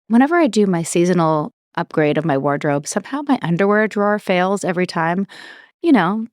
whenever I do my seasonal upgrade of my wardrobe, somehow my underwear drawer fails every time.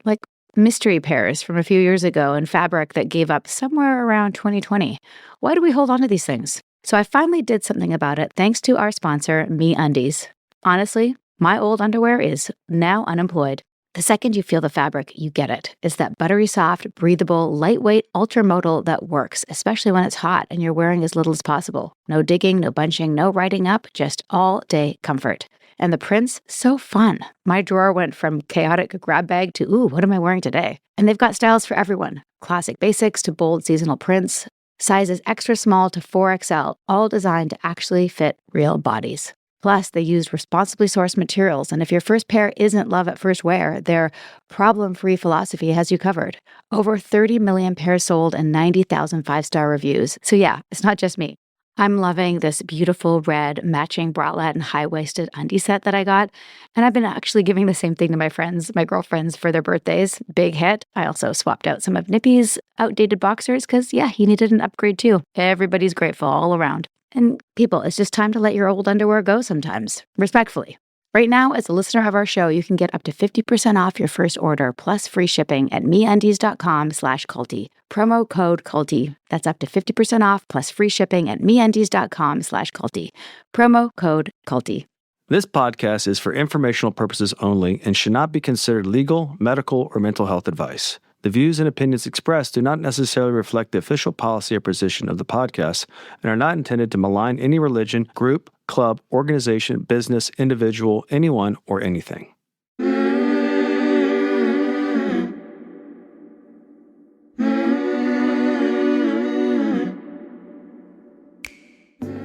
Like mystery pairs from a few years ago in fabric that gave up somewhere around 2020. Why do we hold on to these things? So I finally did something about it thanks to our sponsor, MeUndies. Honestly, my old underwear is now unemployed. The second you feel the fabric, you get it. It's that buttery soft, breathable, lightweight ultramodal that works, especially when it's hot and you're wearing as little as possible. No digging, no bunching, no riding up, just all-day comfort. And the prints, so fun. My drawer went from chaotic grab bag to, ooh, what am I wearing today? And they've got styles for everyone. Classic basics to bold seasonal prints. Sizes extra small to 4XL, all designed to actually fit real bodies. Plus, they used responsibly sourced materials, and if your first pair isn't love at first wear, their problem-free philosophy has you covered. Over 30 million pairs sold and 90,000 five-star reviews. So yeah, it's not just me. I'm loving this beautiful red matching bralette and high-waisted undie set that I got, and I've been actually giving the same thing to my girlfriends for their birthdays. Big hit. I also swapped out some of Nippy's outdated boxers because, yeah, he needed an upgrade too. Everybody's grateful all around. And people, it's just time to let your old underwear go sometimes, respectfully. Right now, as a listener of our show, you can get up to 50% off your first order plus free shipping at MeUndies.com/culty. Promo code culty. That's up to 50% off plus free shipping at MeUndies.com/culty. Promo code culty. This podcast is for informational purposes only and should not be considered legal, medical, or mental health advice. The views and opinions expressed do not necessarily reflect the official policy or position of the podcast and are not intended to malign any religion, group, club, organization, business, individual, anyone, or anything.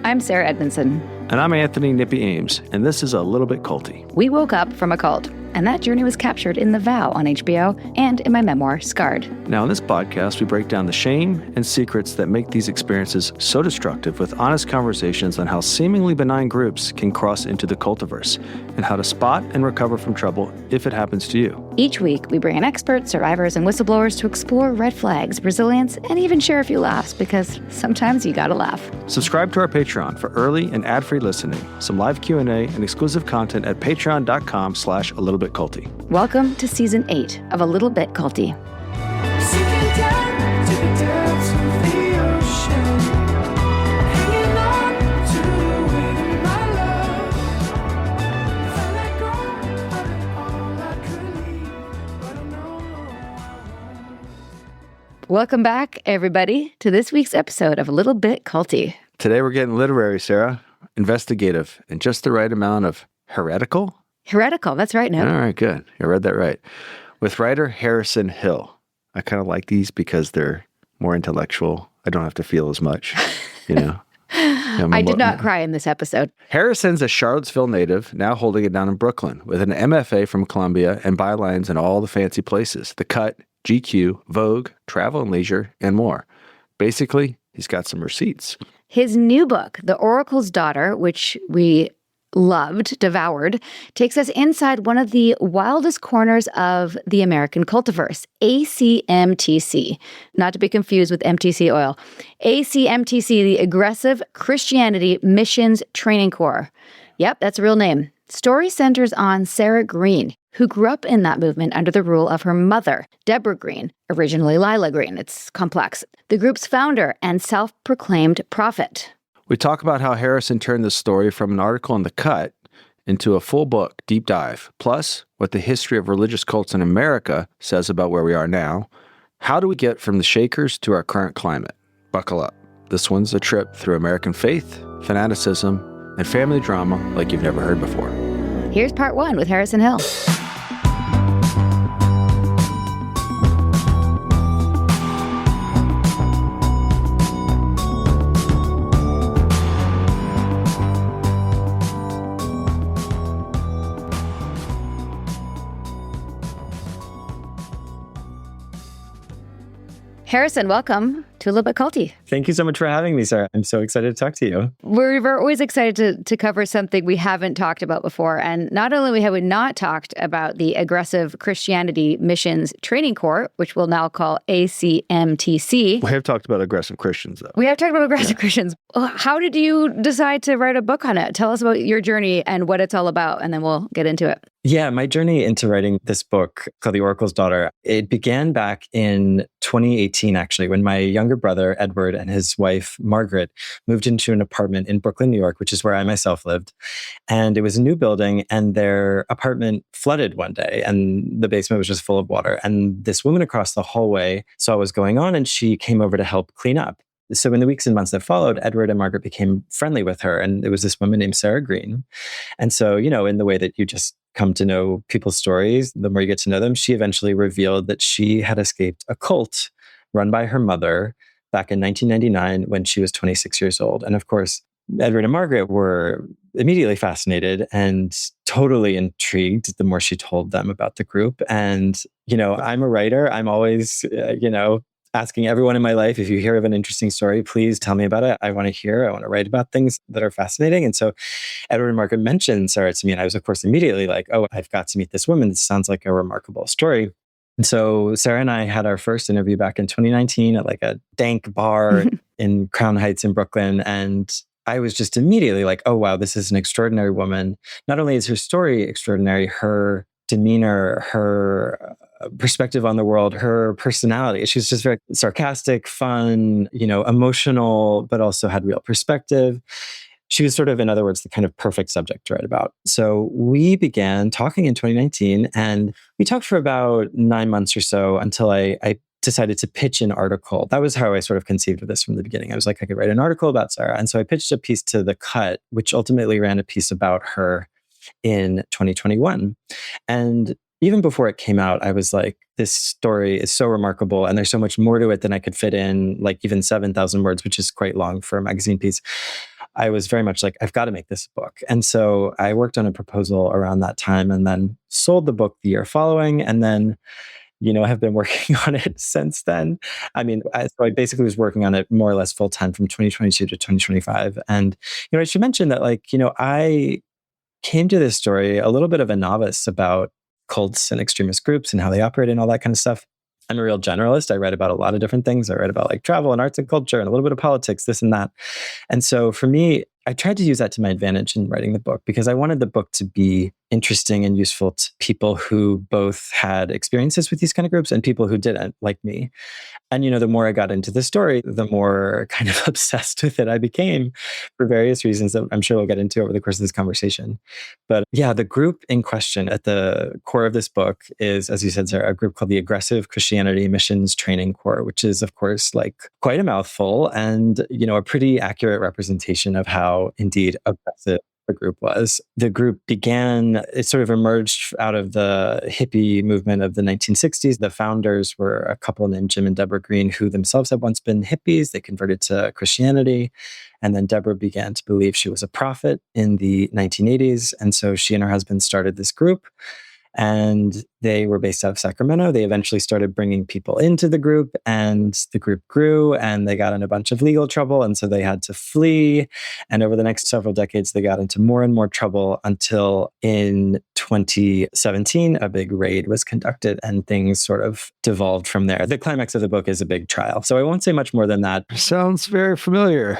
I'm Sarah Edmondson. And I'm Anthony Nippy Ames, and this is A Little Bit Culty. We woke up from a cult, and that journey was captured in The Vow on HBO and in my memoir, Scarred. Now, in this podcast, we break down the shame and secrets that make these experiences so destructive with honest conversations on how seemingly benign groups can cross into the cultiverse and how to spot and recover from trouble if it happens to you. Each week, we bring in experts, survivors, and whistleblowers to explore red flags, resilience, and even share a few laughs, because sometimes you gotta laugh. Subscribe to our Patreon for early and ad-free listening, some live Q&A, and exclusive content at patreon.com/alittlebitculty. Welcome to Season 8 of A Little Bit Culty. Welcome back, everybody, to this week's episode of A Little Bit Culty. Today we're getting literary, Sarah. Investigative, and just the right amount of heretical? Heretical, that's right, no? All right, good. I read that right. With writer Harrison Hill. I kind of like these because they're more intellectual. I don't have to feel as much, you know. I did not cry in this episode. Harrison's a Charlottesville native, now holding it down in Brooklyn, with an MFA from Columbia and bylines in all the fancy places. The Cut, GQ, Vogue, Travel and Leisure, and more. Basically, he's got some receipts. His new book, The Oracle's Daughter, which we loved, devoured, takes us inside one of the wildest corners of the American cultiverse, ACMTC. Not to be confused with MTC Oil. ACMTC, the Aggressive Christianity Missions Training Corps. Yep, that's a real name. Story centers on Sarah Green, who grew up in that movement under the rule of her mother, Deborah Green, originally Lila Green. It's complex. The group's founder and self-proclaimed prophet. We talk about how Harrison turned the story from an article in The Cut into a full book deep dive, plus what the history of religious cults in America says about where we are now. How do we get from the Shakers to our current climate? Buckle up. This one's a trip through American faith, fanaticism, and family drama like you've never heard before. Here's part 1 with Harrison Hill. Harrison, welcome to a little bit culty. Thank you so much for having me, Sarah. I'm so excited to talk to you. We're always excited to cover something we haven't talked about before. And not only have we not talked about the Aggressive Christianity Missions Training Corps, which we'll now call ACMTC. We have talked about aggressive Christians, though. We have talked about aggressive Christians. How did you decide to write a book on it? Tell us about your journey and what it's all about, and then we'll get into it. Yeah, my journey into writing this book called The Oracle's Daughter, it began back in 2018, actually, when my younger brother, Edward, and his wife, Margaret, moved into an apartment in Brooklyn, New York, which is where I myself lived. And it was a new building, and their apartment flooded one day, and the basement was just full of water. And this woman across the hallway saw what was going on, and she came over to help clean up. So in the weeks and months that followed, Edward and Margaret became friendly with her. And there was this woman named Sarah Green. And so, in the way that you just come to know people's stories, the more you get to know them, she eventually revealed that she had escaped a cult run by her mother back in 1999 when she was 26 years old. And of course, Edward and Margaret were immediately fascinated and totally intrigued the more she told them about the group. And, I'm a writer. I'm always, asking everyone in my life, if you hear of an interesting story, please tell me about it. I want to hear, I want to write about things that are fascinating. And so Edward and Margaret mentioned Sarah to me, and I was, of course, immediately like, oh, I've got to meet this woman. This sounds like a remarkable story. And so Sarah and I had our first interview back in 2019 at like a dank bar in Crown Heights in Brooklyn. And I was just immediately like, oh, wow, this is an extraordinary woman. Not only is her story extraordinary, her demeanor, her perspective on the world, her personality. She was just very sarcastic, fun, emotional, but also had real perspective. She was sort of, in other words, the kind of perfect subject to write about. So we began talking in 2019, and we talked for about 9 months or so until I decided to pitch an article. That was how I sort of conceived of this from the beginning. I was like, I could write an article about Sarah. And so I pitched a piece to The Cut, which ultimately ran a piece about her in 2021. And even before it came out, I was like, this story is so remarkable and there's so much more to it than I could fit in, like even 7,000 words, which is quite long for a magazine piece. I was very much like, I've got to make this book. And so I worked on a proposal around that time and then sold the book the year following. And then, have been working on it since then. I mean, so I basically was working on it more or less full time from 2022 to 2025. And, I should mention that I came to this story a little bit of a novice about cults and extremist groups and how they operate and all that kind of stuff. I'm a real generalist. I write about a lot of different things. I write about travel and arts and culture and a little bit of politics, this and that. And so for me, I tried to use that to my advantage in writing the book because I wanted the book to be interesting and useful to people who both had experiences with these kind of groups and people who didn't, like me. And, the more I got into the story, the more kind of obsessed with it I became for various reasons that I'm sure we'll get into over the course of this conversation. But yeah, the group in question at the core of this book is, as you said, Sarah, a group called the Aggressive Christianity Missions Training Corps, which is, of course, quite a mouthful and, a pretty accurate representation of how indeed aggressive the group was. The group it sort of emerged out of the hippie movement of the 1960s. The founders were a couple named Jim and Deborah Green, who themselves had once been hippies. They converted to Christianity. And then Deborah began to believe she was a prophet in the 1980s. And so she and her husband started this group. And they were based out of Sacramento. They eventually started bringing people into the group, and the group grew and they got in a bunch of legal trouble. And so they had to flee. And over the next several decades, they got into more and more trouble until in 2017, a big raid was conducted and things sort of devolved from there. The climax of the book is a big trial. So I won't say much more than that. Sounds very familiar.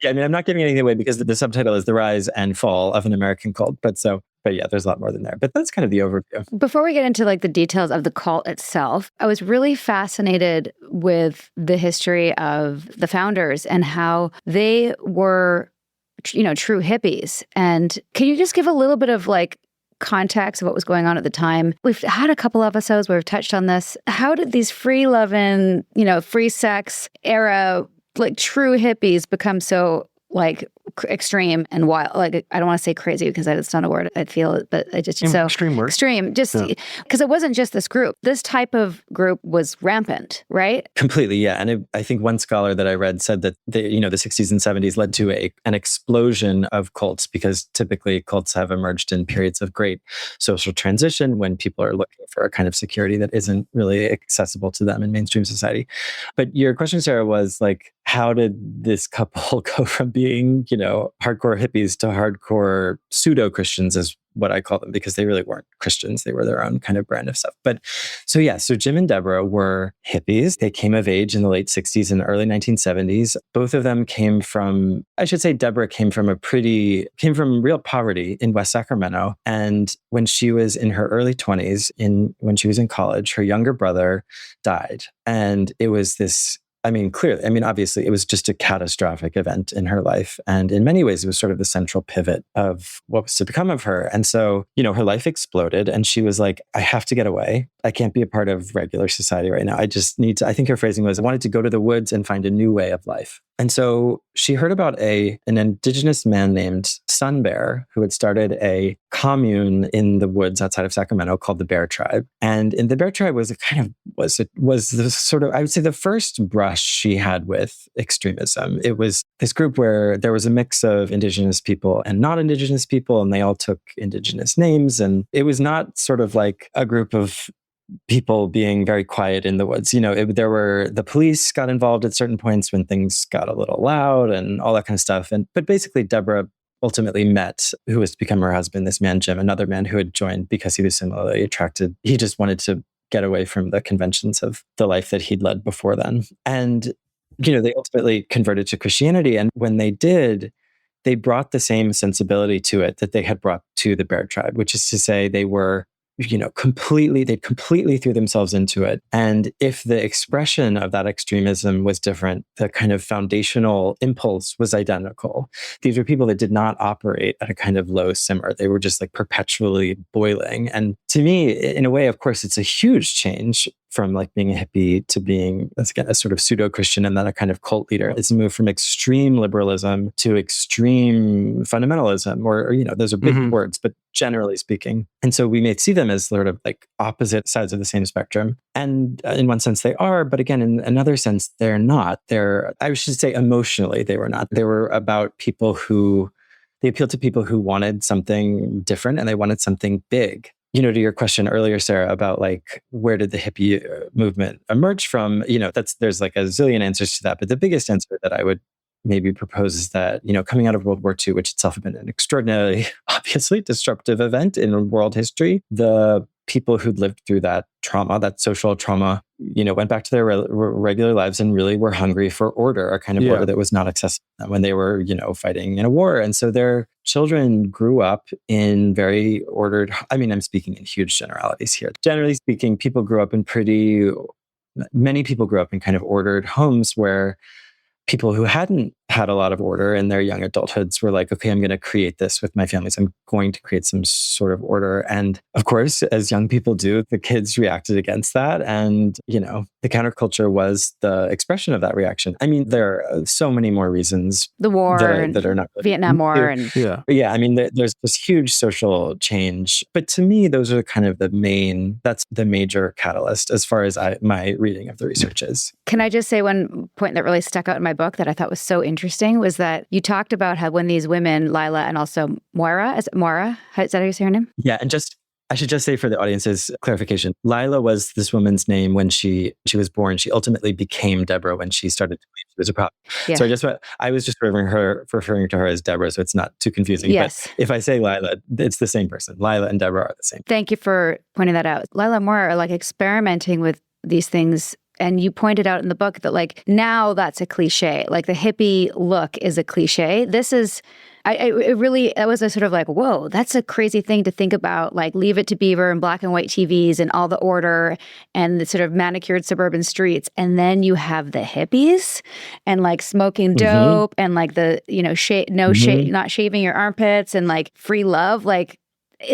Yeah, I mean, I'm not giving anything away because the subtitle is The Rise and Fall of an American Cult. But yeah, there's a lot more than there. But that's kind of the overview. Before we get into the details of the cult itself, I was really fascinated with the history of the founders and how they were, true hippies. And can you just give a little bit of context of what was going on at the time? We've had a couple episodes where we've touched on this. How did these free loving, free sex era, true hippies become so extreme and wild. Like, I don't want to say crazy because that's not a word I feel, but I just Extreme word. Extreme, just because it wasn't just this group. This type of group was rampant, right? Completely, yeah. And I think one scholar that I read said that the 60s and 70s led to an explosion of cults, because typically cults have emerged in periods of great social transition when people are looking for a kind of security that isn't really accessible to them in mainstream society. But your question, Sarah, was like, how did this couple go from being, hardcore hippies to hardcore pseudo-Christians, is what I call them, because they really weren't Christians. They were their own kind of brand of stuff. But so Jim and Deborah were hippies. They came of age in the late 60s and early 1970s. Both of them came from, I should say, Deborah came from real poverty in West Sacramento. And when she was in her early 20s, when she was in college, her younger brother died. And it was this, obviously, it was just a catastrophic event in her life. And in many ways, it was sort of the central pivot of what was to become of her. And so, her life exploded and she was like, I have to get away. I can't be a part of regular society right now. I just need to, I think her phrasing was, I wanted to go to the woods and find a new way of life. And so she heard about an indigenous man named Sun Bear, who had started a commune in the woods outside of Sacramento called the Bear Tribe. And in the Bear Tribe was the sort of, I would say, the first brush she had with extremism. It was this group where there was a mix of indigenous people and not indigenous people, and they all took indigenous names. And it was not sort of like a group of people being very quiet in the woods. The police got involved at certain points when things got a little loud and all that kind of stuff. But basically, Deborah ultimately met who was to become her husband, this man, Jim, another man who had joined because he was similarly attracted. He just wanted to get away from the conventions of the life that he'd led before then. And, they ultimately converted to Christianity. And when they did, they brought the same sensibility to it that they had brought to the Bear Tribe, which is to say they were they completely threw themselves into it. And if the expression of that extremism was different, the kind of foundational impulse was identical. These were people that did not operate at a kind of low simmer. They were just like perpetually boiling. And to me, in a way, of course, it's a huge change from like being a hippie to being, again, a sort of pseudo-Christian and then a kind of cult leader. It's a move from extreme liberalism to extreme fundamentalism, or those are big words, but generally speaking. And so we may see them as sort of like opposite sides of the same spectrum. And in one sense they are, but again, in another sense, they're not. I should say emotionally, they were not. They were about they appealed to people who wanted something different and they wanted something big. To your question earlier, Sarah, about like, where did the hippie movement emerge from? There's like a zillion answers to that. But the biggest answer that I would maybe propose is that, coming out of World War II, which itself had been an extraordinarily, obviously disruptive event in world history, the people who'd lived through that trauma, that social trauma, went back to their regular lives and really were hungry for order, a kind of order that was not accessible when they were, fighting in a war. And so their children grew up in very ordered, I'm speaking in huge generalities here. Generally speaking, many people grew up in kind of ordered homes where people who hadn't had a lot of order in their young adulthoods were like, okay, I'm going to create this with my families. I'm going to create some sort of order. And of course, as young people do, the kids reacted against that. And, the counterculture was the expression of that reaction. There are so many more reasons. The war that are not really Vietnam War. And there's this huge social change. But to me, those are kind of that's the major catalyst as far as my reading of the research is. Can I just say one point that really stuck out in my book that I thought was so interesting was that you talked about how when these women, Lila and also Maura, is it Maura? Is that how you say her name? Yeah, and I should just say for the audience's clarification, Lila was this woman's name when she was born. She ultimately became Deborah when she started to believe she was a prophet. Yeah. So I was just referring to her as Deborah, so it's not too confusing. Yes. But if I say Lila, it's the same person. Lila and Deborah are the same. Thank you for pointing that out. Lila and Maura are like experimenting with these things. And you pointed out in the book that like now that's a cliche. Like the hippie look is a cliche. This is, that was a sort of like, whoa, that's a crazy thing to think about. Like Leave It to Beaver and black and white TVs and all the order and the sort of manicured suburban streets. And then you have the hippies and like smoking dope and like the, not shaving your armpits and like free love. Like,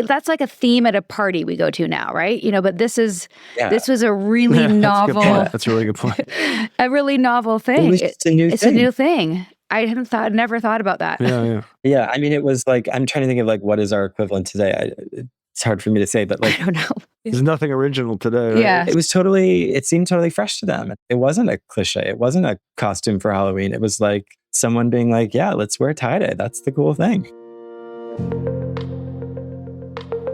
that's like a theme at a party we go to now, right? But this was a really novel. That's a really good point. A really novel thing. It's a new thing. It's a new thing. never thought about that. Yeah. Yeah. I mean, it was like, I'm trying to think of like, what is our equivalent today? It's hard for me to say, but like, I don't know. There's nothing original today, right? Yeah. it seemed totally fresh to them. It wasn't a cliche. It wasn't a costume for Halloween. It was like someone being like, yeah, let's wear tie-dye. That's the cool thing.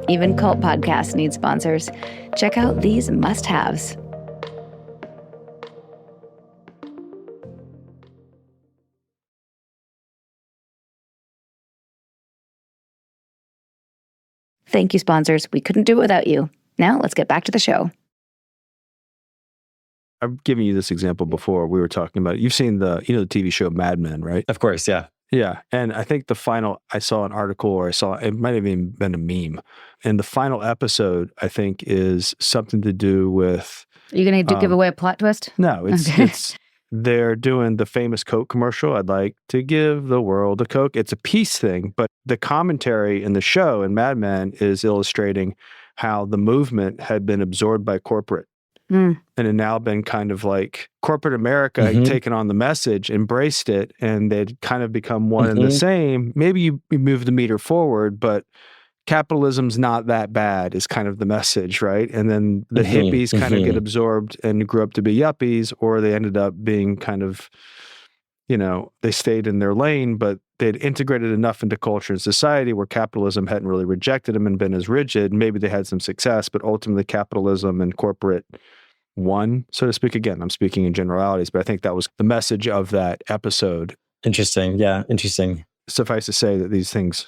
Even cult podcasts need sponsors. Check out these must-haves. Thank you, sponsors. We couldn't do it without you. Now let's get back to the show. I've given you this example before. We were talking about it. You've seen the TV show Mad Men, right? Of course, yeah. Yeah. And I think I saw an article, or it might have even been a meme. And the final episode, I think, is something to do with... Are you going to give away a plot twist? No, it's they're doing the famous Coke commercial. I'd like to give the world a Coke. It's a peace thing, but the commentary in the show in Mad Men is illustrating how the movement had been absorbed by corporate. And had now been kind of like corporate America had taken on the message, embraced it, and they'd kind of become one and the same. Maybe you move the meter forward, but capitalism's not that bad is kind of the message, right? And then the hippies kind of get absorbed and grew up to be yuppies, or they ended up being kind of, they stayed in their lane, but they'd integrated enough into culture and society where capitalism hadn't really rejected them and been as rigid. Maybe they had some success, but ultimately capitalism and corporate won, so to speak. Again, I'm speaking in generalities, but I think that was the message of that episode. Interesting. Yeah, interesting. Suffice to say that these things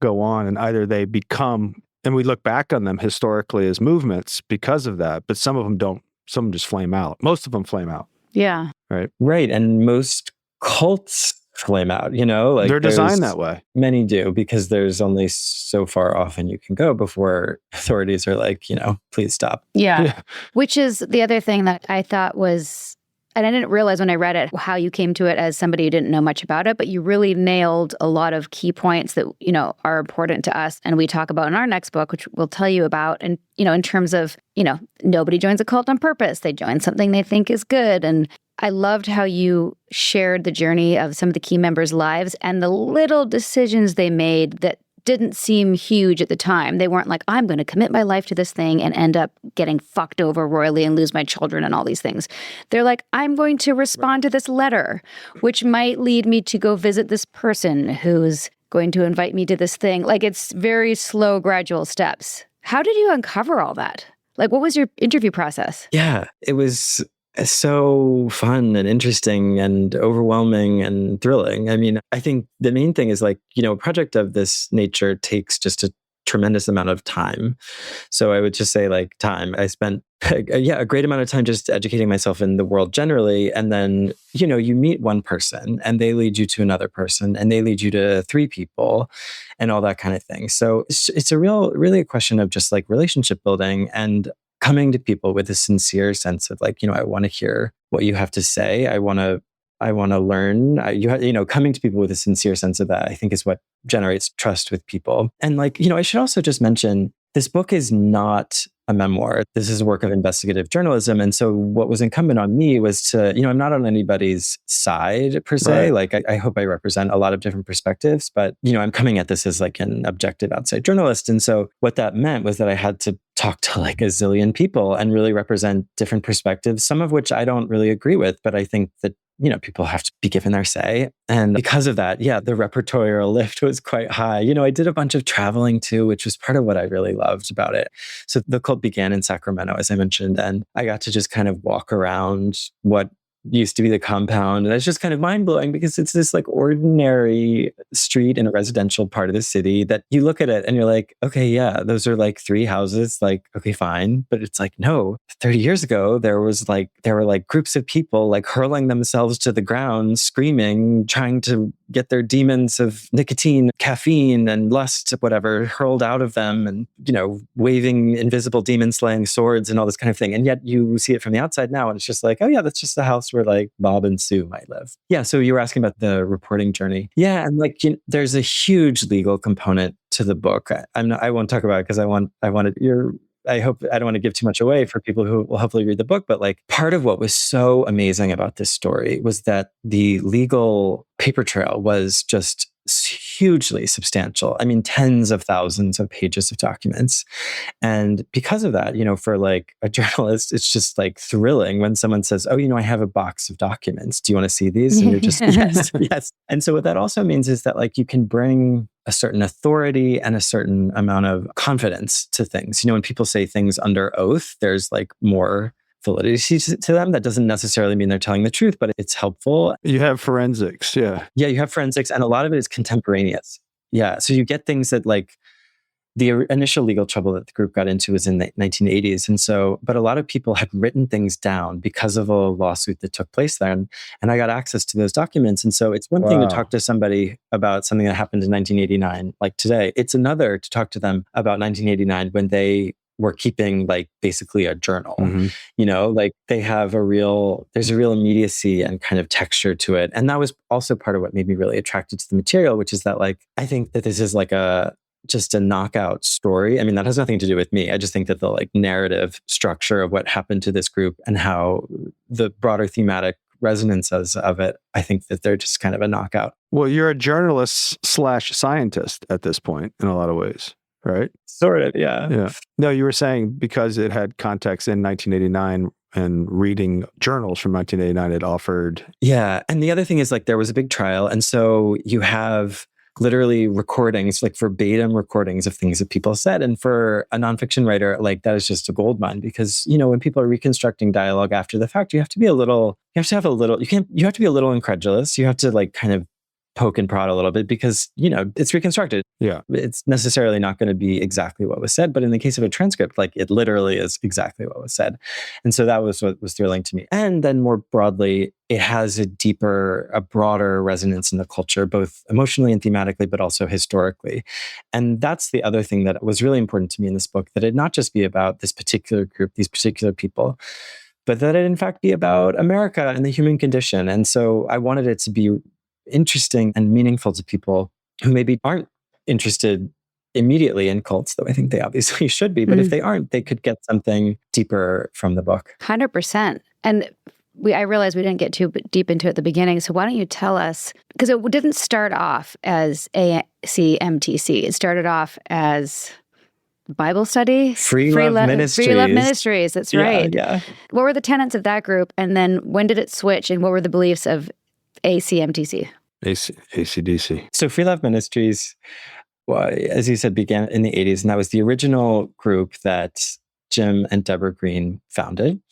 go on, and either they become, and we look back on them historically as movements because of that, but some of them don't. Some of them just flame out. Most of them flame out. Yeah. Right. And most cults flame out, like they're designed that way. Many do, because there's only so far often you can go before authorities are like, please stop. Yeah. Which is the other thing that I thought was, and I didn't realize when I read it, how you came to it as somebody who didn't know much about it, but you really nailed a lot of key points that, are important to us. And we talk about in our next book, which we'll tell you about. And, in terms of, nobody joins a cult on purpose. They join something they think is good. And I loved how you shared the journey of some of the key members' lives and the little decisions they made that didn't seem huge at the time. They weren't like, I'm going to commit my life to this thing and end up getting fucked over royally and lose my children and all these things. They're like, I'm going to respond to this letter, which might lead me to go visit this person who's going to invite me to this thing. Like, it's very slow, gradual steps. How did you uncover all that? Like, what was your interview process? Yeah, it was so fun and interesting and overwhelming and thrilling. I mean, I think the main thing is like, a project of this nature takes just a tremendous amount of time. So I would just say like time. I spent a great amount of time just educating myself in the world generally. And then, you meet one person and they lead you to another person and they lead you to three people and all that kind of thing. So it's really a question of just like relationship building and coming to people with a sincere sense of like, I want to hear what you have to say. I want to learn. Coming to people with a sincere sense of that, I think, is what generates trust with people. And like, I should also just mention, this book is not a memoir. This is a work of investigative journalism. And so what was incumbent on me was to, I'm not on anybody's side per se. Right. Like I hope I represent a lot of different perspectives, but, I'm coming at this as like an objective outside journalist. And so what that meant was that I had to talk to like a zillion people and really represent different perspectives, some of which I don't really agree with, but I think that people have to be given their say. And because of that, the repertorial lift was quite high. I did a bunch of traveling too, which was part of what I really loved about it. So the cult began in Sacramento, as I mentioned, and I got to just kind of walk around what used to be the compound. And it's just kind of mind blowing because it's this like ordinary street in a residential part of the city that you look at it and you're like, okay, yeah, those are like three houses. Like, okay, fine. But it's like, no, 30 years ago, there were like groups of people like hurling themselves to the ground, screaming, trying to get their demons of nicotine, caffeine, and lust, whatever, hurled out of them and, waving invisible demon slaying swords and all this kind of thing. And yet you see it from the outside now and it's just like, oh yeah, that's just the house where like Bob and Sue might live. Yeah. So you were asking about the reporting journey. Yeah. And like, there's a huge legal component to the book. I won't talk about it because I I hope I don't want to give too much away for people who will hopefully read the book, but like part of what was so amazing about this story was that the legal paper trail was just hugely substantial. I mean, tens of thousands of pages of documents. And because of that, for like a journalist, it's just like thrilling when someone says, oh, I have a box of documents. Do you want to see these? And you're just, yes, yes. And so what that also means is that like you can bring a certain authority and a certain amount of confidence to things. When people say things under oath, there's like more validity to them. That doesn't necessarily mean they're telling the truth, but it's helpful. You have forensics, yeah. Yeah, you have forensics, and a lot of it is contemporaneous. Yeah, so you get things that like the initial legal trouble that the group got into was in the 1980s. And so, but a lot of people had written things down because of a lawsuit that took place then. And I got access to those documents. And so it's one thing to talk to somebody about something that happened in 1989, like today. It's another to talk to them about 1989 when they were keeping like basically a journal, like they have there's a real immediacy and kind of texture to it. And that was also part of what made me really attracted to the material, which is that like, I think that this is like just a knockout story. I mean, that has nothing to do with me. I just think that the like narrative structure of what happened to this group and how the broader thematic resonances of it, I think that they're just kind of a knockout. Well, you're a journalist / scientist at this point in a lot of ways, right? Sort of, yeah. Yeah. No, you were saying because it had context in 1989 and reading journals from 1989, it offered. Yeah. And the other thing is like there was a big trial. And so you have literally recordings, like verbatim recordings of things that people said. And for a nonfiction writer, like that is just a goldmine because, when people are reconstructing dialogue after the fact, you have to be a little incredulous. You have to like kind of poke and prod a little bit because, it's reconstructed. Yeah. It's necessarily not going to be exactly what was said. But in the case of a transcript, like it literally is exactly what was said. And so that was what was thrilling to me. And then more broadly, it has a broader resonance in the culture, both emotionally and thematically, but also historically. And that's the other thing that was really important to me in this book, that it not just be about this particular group, these particular people, but that it in fact be about America and the human condition. And so I wanted it to be interesting and meaningful to people who maybe aren't interested immediately in cults, though I think they obviously should be. But if they aren't, they could get something deeper from the book. 100%. And I realized we didn't get too deep into it at the beginning. So why don't you tell us, because it didn't start off as ACMTC. It started off as Bible study? Free Love Ministries. Free Love Ministries, that's right. Yeah. What were the tenets of that group? And then when did it switch? And what were the beliefs of ACMTC? ACDC. So Free Love Ministries, well, as you said, began in the 80s. And that was the original group that Jim and Deborah Green founded.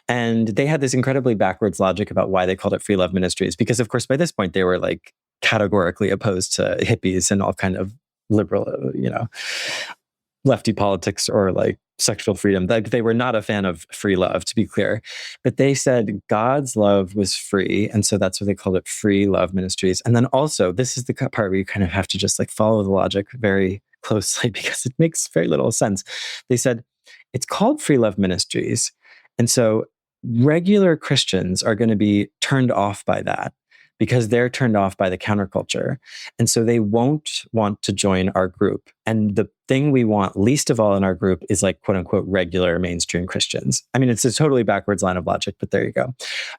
And they had this incredibly backwards logic about why they called it Free Love Ministries. Because, of course, by this point, they were like categorically opposed to hippies and all kind of liberal, lefty politics or like sexual freedom. They were not a fan of free love, to be clear. But they said God's love was free. And so that's what they called it, Free Love Ministries. And then also, this is the part where you kind of have to just like follow the logic very closely because it makes very little sense. They said, it's called Free Love Ministries. And so regular Christians are going to be turned off by that because they're turned off by the counterculture. And so they won't want to join our group. And the thing we want least of all in our group is like, quote unquote, regular mainstream Christians. I mean, it's a totally backwards line of logic, but there you go.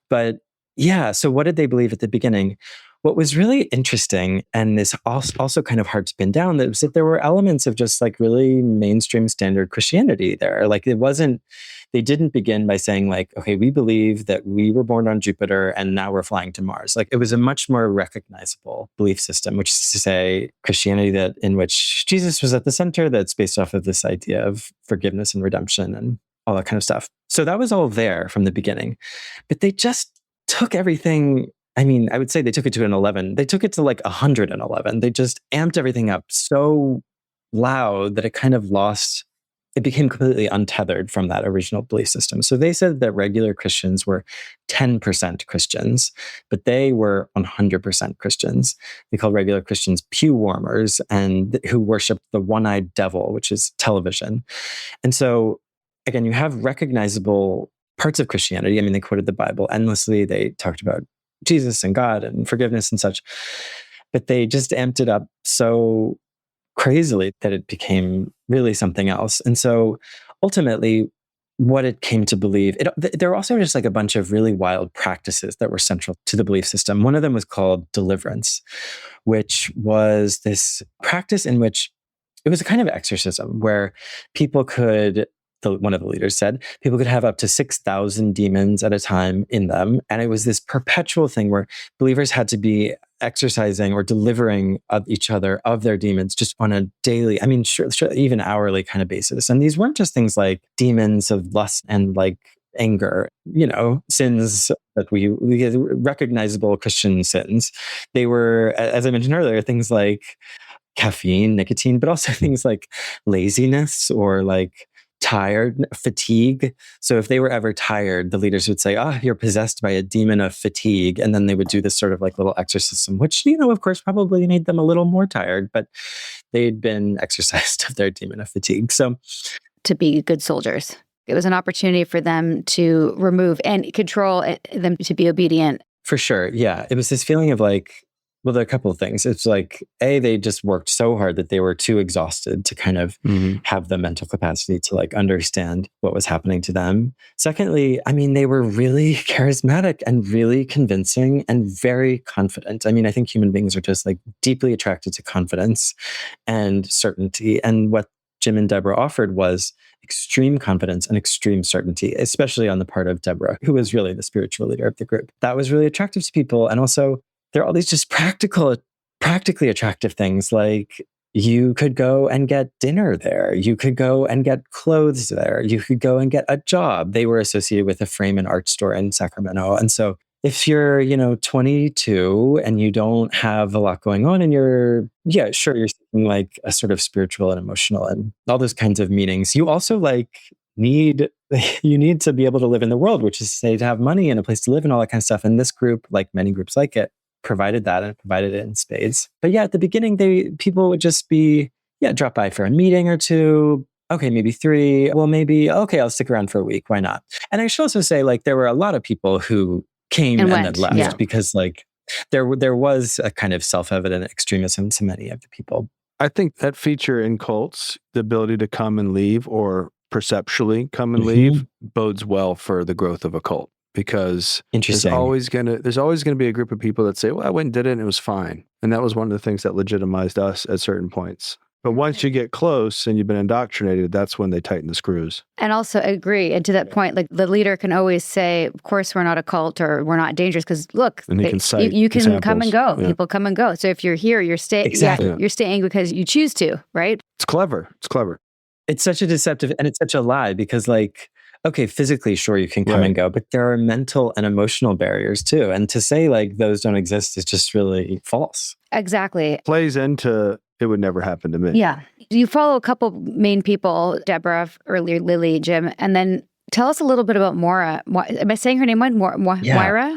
But yeah, so what did they believe at the beginning? What was really interesting, and is also kind of hard to pin down, was that there were elements of just like really mainstream standard Christianity there. Like they didn't begin by saying like, okay, we believe that we were born on Jupiter and now we're flying to Mars. Like it was a much more recognizable belief system, which is to say Christianity in which Jesus was at the center, that's based off of this idea of forgiveness and redemption and all that kind of stuff. So that was all there from the beginning, but they just took everything. I mean, I would say they took it to an 11. They took it to like 111. They just amped everything up so loud that it kind of it became completely untethered from that original belief system. So they said that regular Christians were 10% Christians, but they were 100% Christians. They called regular Christians pew warmers and who worshiped the one-eyed devil, which is television. And so, again, you have recognizable parts of Christianity. I mean, they quoted the Bible endlessly. They talked about Jesus and God and forgiveness and such, but they just amped it up so crazily that it became really something else. And so ultimately, what it came to believe, there were also just like a bunch of really wild practices that were central to the belief system. One of them was called deliverance, which was this practice in which it was a kind of exorcism where people could, one of the leaders said, people could have up to 6,000 demons at a time in them. And it was this perpetual thing where believers had to be exercising or delivering of each other of their demons just on a daily, I mean, sure, even hourly kind of basis. And these weren't just things like demons of lust and like anger, sins that we recognizable Christian sins. They were, as I mentioned earlier, things like caffeine, nicotine, but also things like laziness or like tired, fatigue. So if they were ever tired, the leaders would say, you're possessed by a demon of fatigue. And then they would do this sort of like little exorcism, which, of course, probably made them a little more tired, but they'd been exorcised of their demon of fatigue. So to be good soldiers. It was an opportunity for them to remove and control them to be obedient. For sure. Yeah. It was this feeling of like, well, there are a couple of things. It's like, they just worked so hard that they were too exhausted to kind of have the mental capacity to like understand what was happening to them. Secondly, I mean, they were really charismatic and really convincing and very confident. I mean, I think human beings are just like deeply attracted to confidence and certainty. And what Jim and Deborah offered was extreme confidence and extreme certainty, especially on the part of Deborah, who was really the spiritual leader of the group. That was really attractive to people. And also, there are all these just practically attractive things, like you could go and get dinner there. You could go and get clothes there. You could go and get a job. They were associated with a frame and art store in Sacramento. And so if you're, 22 and you don't have a lot going on and you're seeking like a sort of spiritual and emotional and all those kinds of meanings, you also need to be able to live in the world, which is to say to have money and a place to live and all that kind of stuff. And this group, like many groups like it, provided that and provided it in spades. But yeah, at the beginning, people would just be, drop by for a meeting or two. Okay, maybe 3. Well, maybe, okay, I'll stick around for a week. Why not? And I should also say, like, there were a lot of people who came and then left because like there was a kind of self-evident extremism to many of the people. I think that feature in cults, the ability to come and leave or perceptually come and leave, bodes well for the growth of a cult. Because there's always gonna be a group of people that say, well, I went and did it and it was fine. And that was one of the things that legitimized us at certain points. But once you get close and you've been indoctrinated, that's when they tighten the screws. And also agree. And to that point, like the leader can always say, of course, we're not a cult or we're not dangerous because look, and you can examples. Come and go. Yeah. People come and go. So if you're here, you're staying. Exactly. You're staying because you choose to, right? It's clever. It's such a deceptive and it's such a lie because like, okay, physically, sure, you can come and go, but there are mental and emotional barriers too. And to say like those don't exist is just really false. Exactly. Plays into it would never happen to me. Yeah. You follow a couple main people, Deborah, earlier Lily, Jim, and then tell us a little bit about Maura. Am I saying her name right? Maura? Maura,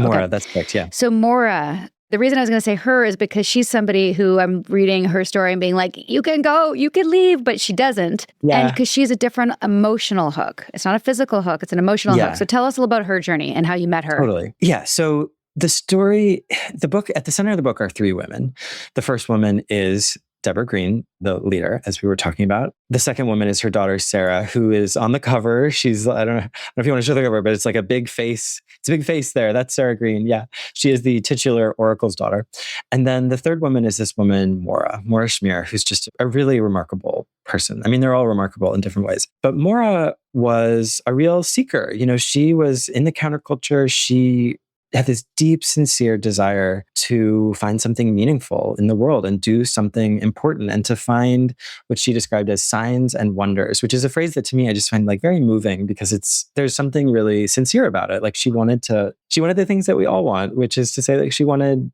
okay. That's correct, yeah. So Maura, the reason I was going to say her is because she's somebody who I'm reading her story and being like, you can go, you can leave, but she doesn't. Yeah. And because she's a different emotional hook. It's not a physical hook, it's an emotional hook. So tell us a little about her journey and how you met her. Totally. Yeah. So the story, the book, at the center of the book are 3 women. The first woman is Deborah Green, the leader, as we were talking about. The second woman is her daughter, Sarah, who is on the cover. She's, I don't know if you want to show the cover, but it's like a big face. It's a big face there. That's Sarah Green. Yeah. She is the titular oracle's daughter. And then the third woman is this woman, Maura Schmierer, who's just a really remarkable person. I mean, they're all remarkable in different ways. But Maura was a real seeker. She was in the counterculture. She had this deep, sincere desire to find something meaningful in the world and do something important and to find what she described as signs and wonders, which is a phrase that to me I just find like very moving because there's something really sincere about it. Like she wanted the things that we all want, which is to say like she wanted,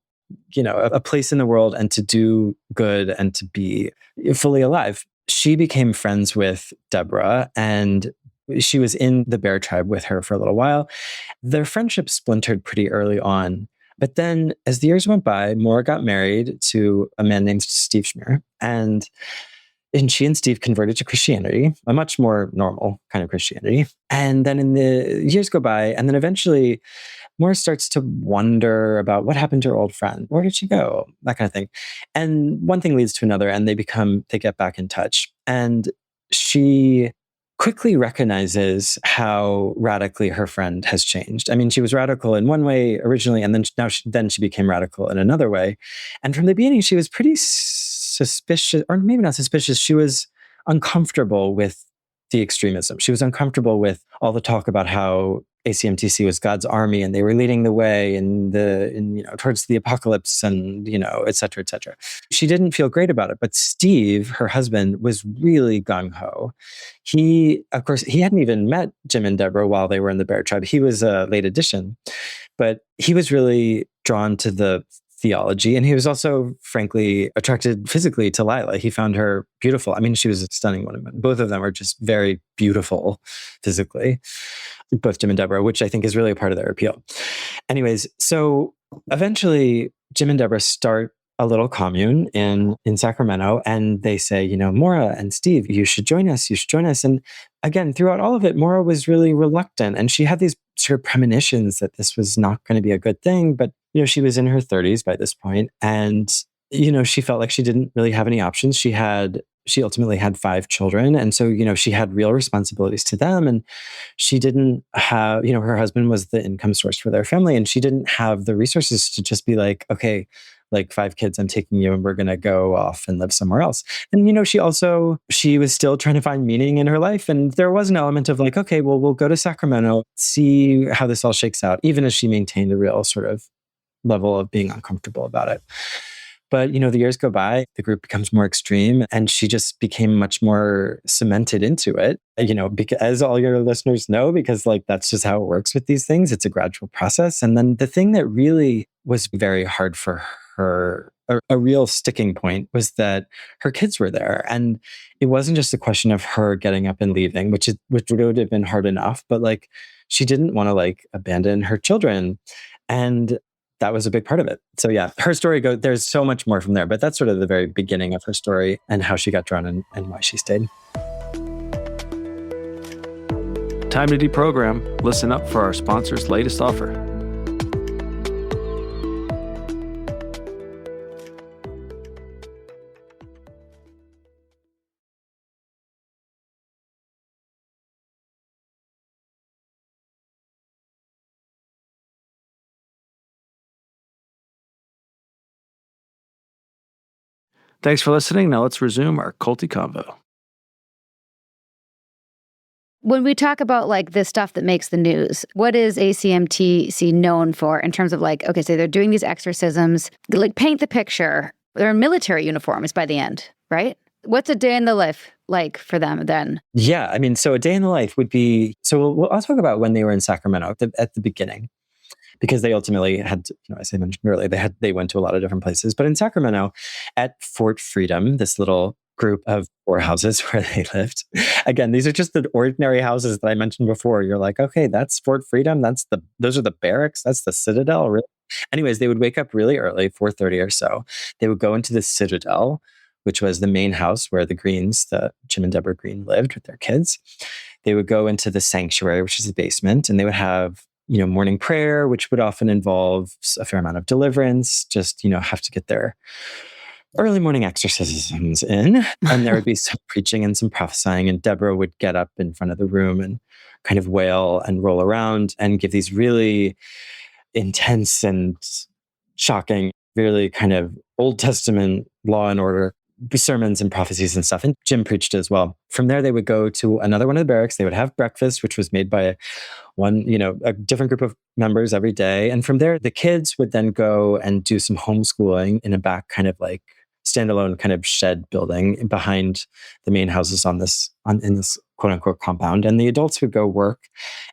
a place in the world and to do good and to be fully alive. She became friends with Deborah and she was in the Bear tribe with her for a little while. Their friendship splintered pretty early on. But then as the years went by, Maura got married to a man named Steve Schmierer. And she and Steve converted to Christianity, a much more normal kind of Christianity. And then in the years go by, and then eventually Maura starts to wonder about what happened to her old friend. Where did she go? That kind of thing. And one thing leads to another, and they get back in touch. And she quickly recognizes how radically her friend has changed. I mean, she was radical in one way originally, and then she became radical in another way. And from the beginning, she was pretty suspicious, or maybe not suspicious. She was uncomfortable with the extremism. She was uncomfortable with all the talk about how ACMTC was God's army and they were leading the way towards the apocalypse and, et cetera, et cetera. She didn't feel great about it. But Steve, her husband, was really gung-ho. He hadn't even met Jim and Deborah while they were in the Bear Tribe. He was a late addition, but he was really drawn to the theology. And he was also, frankly, attracted physically to Lila. He found her beautiful. I mean, she was a stunning woman. Both of them were just very beautiful physically, both Jim and Deborah, which I think is really a part of their appeal. Anyways, so eventually Jim and Deborah start a little commune in Sacramento, and they say, Maura and Steve, you should join us. You should join us. And again, throughout all of it, Maura was really reluctant, and she had these sort of premonitions that this was not going to be a good thing. But she was in her 30s by this point, and she felt like she didn't really have any options. She ultimately had 5 children, and so she had real responsibilities to them, and she didn't have her husband was the income source for their family, and she didn't have the resources to just be like, okay, like 5 kids, I'm taking you and we're going to go off and live somewhere else. And, she was still trying to find meaning in her life. And there was an element of like, okay, well, we'll go to Sacramento, see how this all shakes out, even as she maintained a real sort of level of being uncomfortable about it. But, the years go by, the group becomes more extreme, and she just became much more cemented into it, because, as all your listeners know, because that's just how it works with these things. It's a gradual process. And then the thing that really was very hard for her, a real sticking point, was that her kids were there. And it wasn't just a question of her getting up and leaving, which would have been hard enough, but she didn't want to abandon her children. And that was a big part of it. So yeah, her story there's so much more from there, but that's sort of the very beginning of her story and how she got drawn and why she stayed. Time to deprogram. Listen up for our sponsor's latest offer. Thanks for listening. Now let's resume our culty convo. When we talk about this stuff that makes the news, what is ACMTC known for in terms of okay, so they're doing these exorcisms, paint the picture. They're in military uniforms by the end, right? What's a day in the life like for them then? Yeah, I mean, so a day in the life would be, I'll talk about when they were in Sacramento at the beginning, because they ultimately had, as I mentioned earlier, they went to a lot of different places. But in Sacramento, at Fort Freedom, this little group of 4 houses where they lived. Again, these are just the ordinary houses that I mentioned before. You're like, okay, that's Fort Freedom. Those are the barracks. That's the Citadel. Really? Anyways, they would wake up really early, 4:30 or so. They would go into the Citadel, which was the main house where the Greens, the Jim and Deborah Green, lived with their kids. They would go into the sanctuary, which is the basement, and they would have morning prayer, which would often involve a fair amount of deliverance, just, have to get their early morning exorcisms in. And there would be some preaching and some prophesying. And Deborah would get up in front of the room and kind of wail and roll around and give these really intense and shocking, really kind of Old Testament law and order sermons and prophecies and stuff. And Jim preached as well. From there, they would go to another one of the barracks. They would have breakfast, which was made by a different group of members every day. And from there, the kids would then go and do some homeschooling in a back kind of standalone kind of shed building behind the main houses in this quote unquote compound. And the adults would go work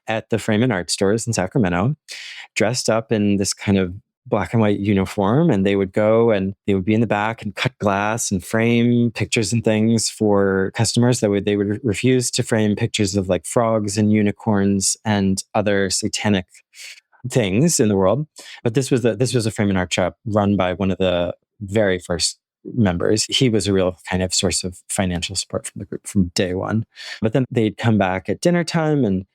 at the frame and art stores in Sacramento, dressed up in this kind of black and white uniform, and they would go and they would be in the back and cut glass and frame pictures and things for customers. They would refuse to frame pictures of frogs and unicorns and other satanic things in the world. But this was a frame and art shop run by one of the very first members. He was a real kind of source of financial support from the group from day one. But then they'd come back at dinner time and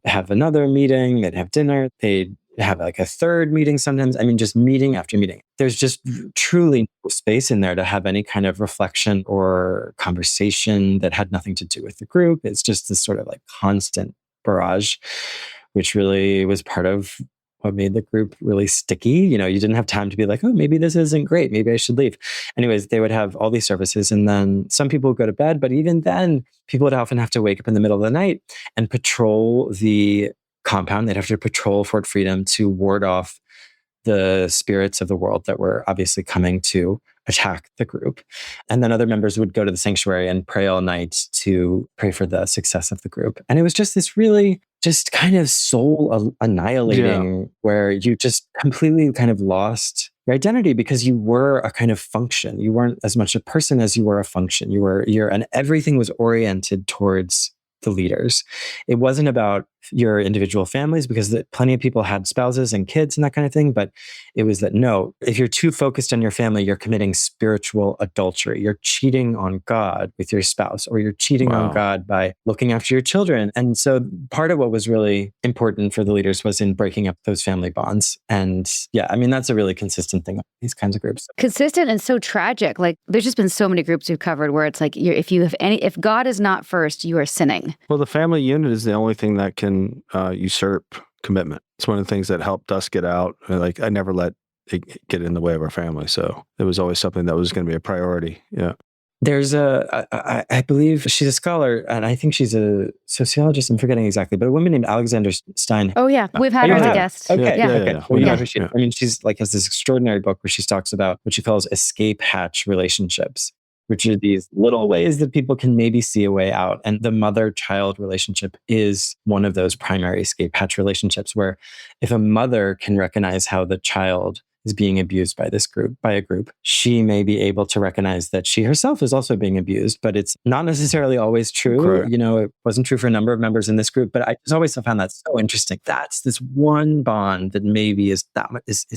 have another meeting. They'd have dinner. They'd have like a third meeting sometimes. I mean, just meeting after meeting. There's just truly no space in there to have any kind of reflection or conversation that had nothing to do with the group. It's just this sort of like constant barrage, which really was part of what made the group really sticky. You didn't have time to be like, oh, maybe this isn't great. Maybe I should leave. Anyways, they would have all these services, and then some people would go to bed. But even then, people would often have to wake up in the middle of the night and patrol the compound. They'd have to patrol Fort Freedom to ward off the spirits of the world that were obviously coming to attack the group. And then other members would go to the sanctuary and pray all night to pray for the success of the group. And it was just this really just kind of soul annihilating, where you just completely kind of lost your identity because you were a kind of function. You weren't as much a person as you were a function. And everything was oriented towards the leaders. It wasn't about your individual families, because plenty of people had spouses and kids and that kind of thing. But it was that, no, if you're too focused on your family, you're committing spiritual adultery. You're cheating on God with your spouse, or you're cheating on God by looking after your children. And so part of what was really important for the leaders was in breaking up those family bonds. And yeah, I mean, that's a really consistent thing with these kinds of groups. Consistent and so tragic. Like, there's just been so many groups we've covered where it's like, if God is not first, you are sinning. Well, the family unit is the only thing that can usurp commitment. It's one of the things that helped us get out. Like, I never let it get in the way of our family. So it was always something that was going to be a priority. Yeah. There's I believe she's a scholar, and I think she's a sociologist. I'm forgetting exactly, but a woman named Alexandra Stein. Oh yeah, we've had her as a guest. Okay, yeah. Okay. Well, I mean, she's like has this extraordinary book where she talks about what she calls escape hatch relationships, which are these little ways that people can maybe see a way out. And the mother-child relationship is one of those primary escape hatch relationships, where if a mother can recognize how the child is being abused by a group, she may be able to recognize that she herself is also being abused, but it's not necessarily always true. Correct. It wasn't true for a number of members in this group, but I just always found that so interesting. That's this one bond that maybe it's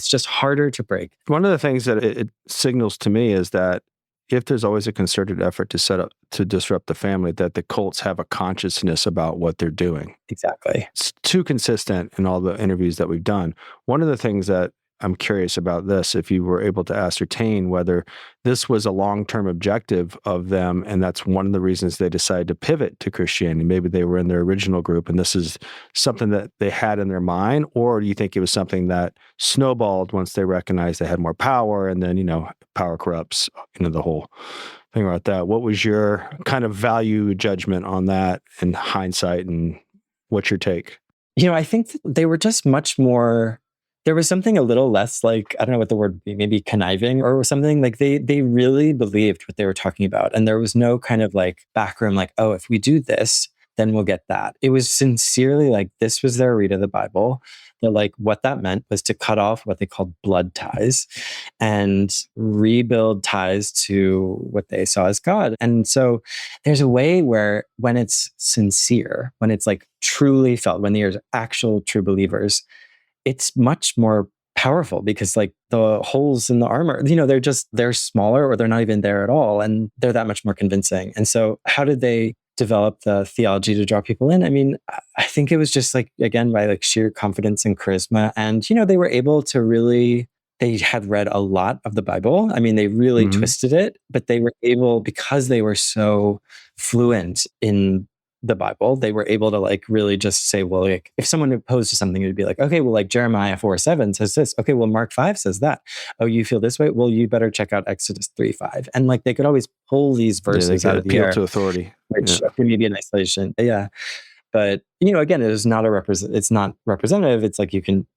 just harder to break. One of the things that it signals to me is that if there's always a concerted effort to disrupt the family, that the cults have a consciousness about what they're doing. Exactly. It's too consistent in all the interviews that we've done. One of the things that I'm curious about this, if you were able to ascertain whether this was a long-term objective of them, and that's one of the reasons they decided to pivot to Christianity. Maybe they were in their original group, and this is something that they had in their mind, or do you think it was something that snowballed once they recognized they had more power, and then, power corrupts, the whole thing about that. What was your kind of value judgment on that in hindsight, and what's your take? I think that they were just much more... There was something a little less like, I don't know what the word would be, maybe conniving or something. Like they really believed what they were talking about. And there was no kind of like backroom, like, oh, if we do this, then we'll get that. It was sincerely like, this was their read of the Bible. That like what that meant was to cut off what they called blood ties and rebuild ties to what they saw as God. And so there's a way where when it's sincere, when it's like truly felt, when they're actual true believers, it's much more powerful because like the holes in the armor, they're smaller or they're not even there at all. And they're that much more convincing. And so how did they develop the theology to draw people in? I mean, I think it was just like, again, by like sheer confidence and charisma. And, they were able to they had read a lot of the Bible. I mean, they really twisted it, but they were able, because they were so fluent in the Bible, they were able to like really just say, well, like if someone opposed to something, it would be like, okay, well, like Jeremiah 4:7 says this. Okay, well, Mark 5 says that. Oh, you feel this way? Well, you better check out Exodus 3:5. And like they could always pull these verses out of the air. Appeal to authority. Which maybe in isolation. Yeah. But, again, it's not it's not representative. It's like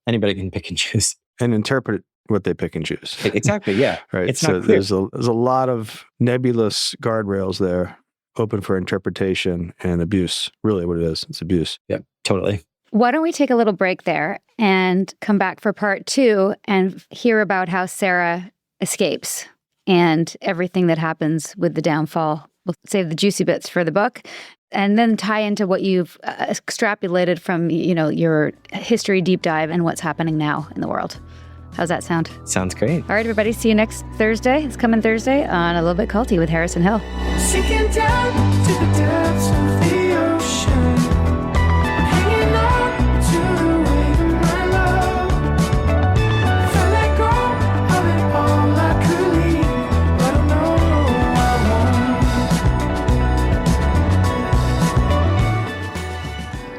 anybody can pick and choose. And interpret what they pick and choose. Exactly, yeah. Right. It's so not clear. There's a lot of nebulous guardrails there, open for interpretation and abuse. Really what it is. It's abuse. Yeah, totally. Why don't we take a little break there and come back for part 2 and hear about how Sarah escapes and everything that happens with the downfall. We'll save the juicy bits for the book and then tie into what you've extrapolated from, your history deep dive and what's happening now in the world. How's that sound? Sounds great. All right, everybody. See you next Thursday. It's coming Thursday on A Little Bit Culty with Harrison Hill. Sinking down to the depths of the ocean, hanging on to the weight of my love.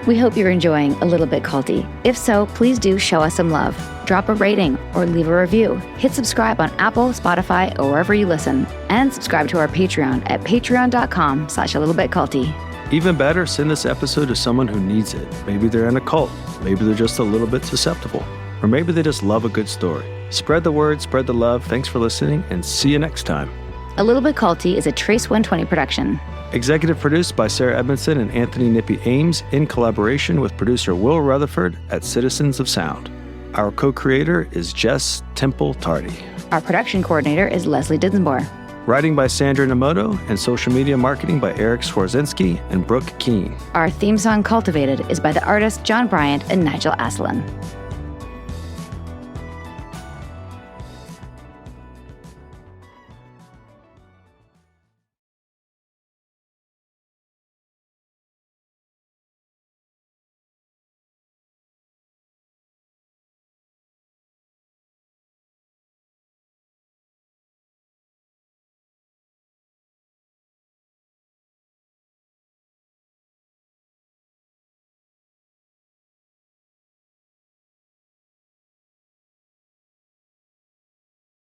We hope you're enjoying A Little Bit Culty. If so, please do show us some love. Drop a rating or leave a review. Hit subscribe on Apple, Spotify, or wherever you listen. And subscribe to our Patreon at patreon.com/alittlebitculty. Even better, send this episode to someone who needs it. Maybe they're in a cult. Maybe they're just a little bit susceptible. Or maybe they just love a good story. Spread the word, spread the love. Thanks for listening, and see you next time. A Little Bit Culty is a Trace 120 production. Executive produced by Sarah Edmondson and Anthony Nippy Ames in collaboration with producer Will Rutherford at Citizens of Sound. Our co-creator is Jess Temple Tardy. Our production coordinator is Leslie Dinsmore. Writing by Sandra Namoto and social media marketing by Eric Swarzinski and Brooke Keene. Our theme song, Cultivated, is by the artists John Bryant and Nigel Aslan.